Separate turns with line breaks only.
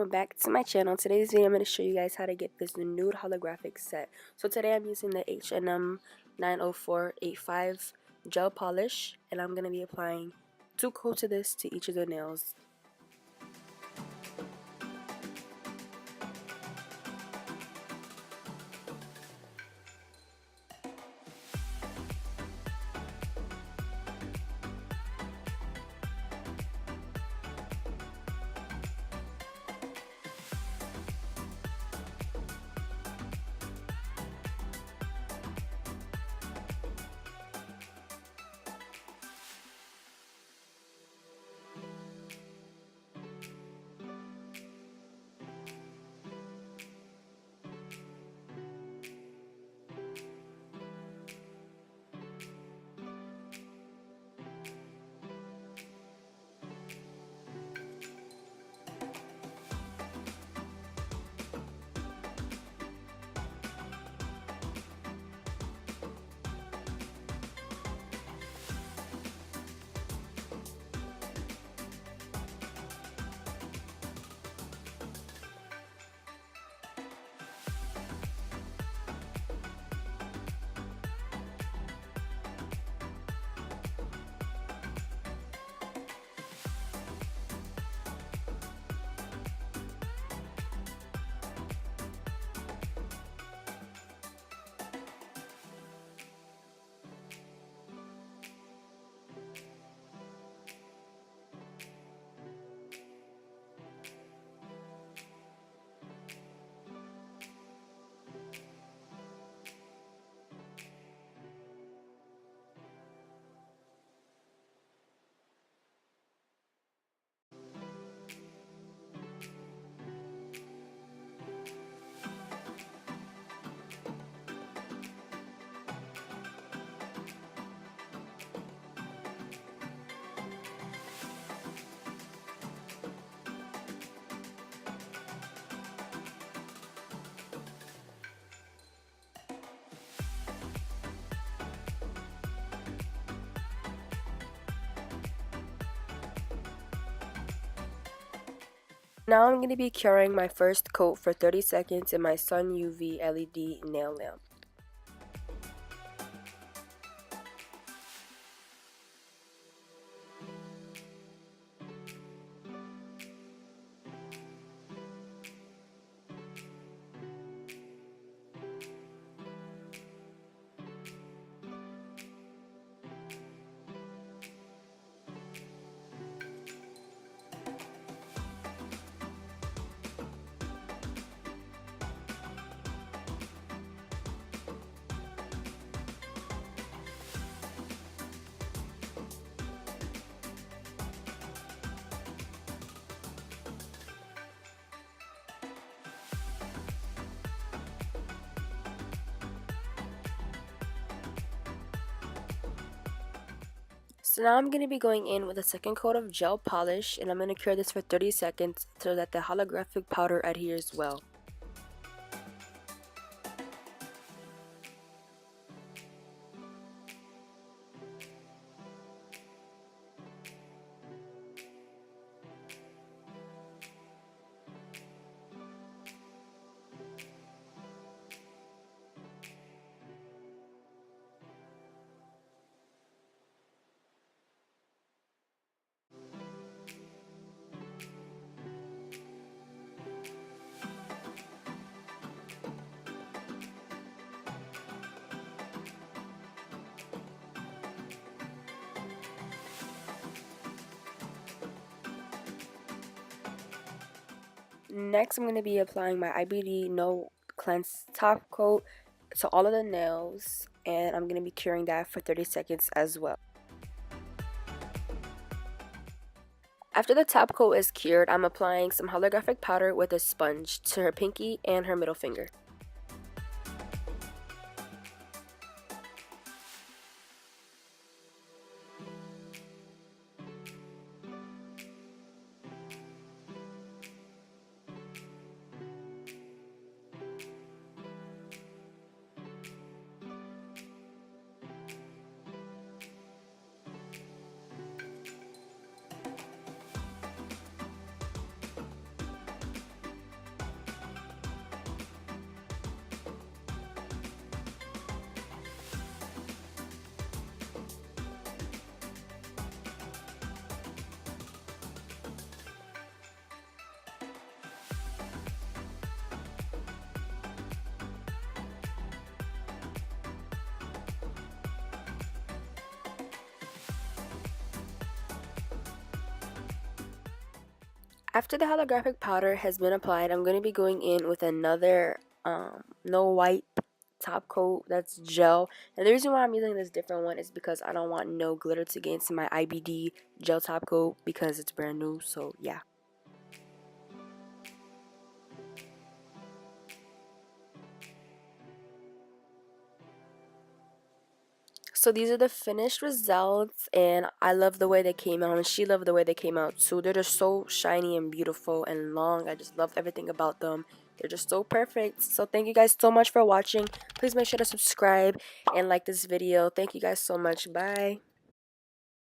welcome back to my channel. Today's video I'm going to show you guys how to get this nude holographic set. So today I'm using the H&M 90485 gel polish, and I'm going to be applying 2 coats of this to each of the nails. Now I'm going to be curing my first coat for 30 seconds in my Sun UV LED nail lamp. So now I'm going to be going in with a second coat of gel polish, and I'm going to cure this for 30 seconds so that the holographic powder adheres well. Next, I'm going to be applying my IBD No Cleanse top coat to all of the nails, and I'm going to be curing that for 30 seconds as well. After the top coat is cured, I'm applying some holographic powder with a sponge to her pinky and her middle finger. After the holographic powder has been applied, I'm going to be going in with another no wipe top coat that's gel. And the reason why I'm using this different one is because I don't want no glitter to get into my IBD gel top coat because it's brand new. So yeah. So these are the finished results, and I love the way they came out, and she loved the way they came out too. They're just so shiny and beautiful and long. I just love everything about them. They're just so perfect. So thank you guys so much for watching. Please make sure to subscribe and like this video. Thank you guys so much. Bye.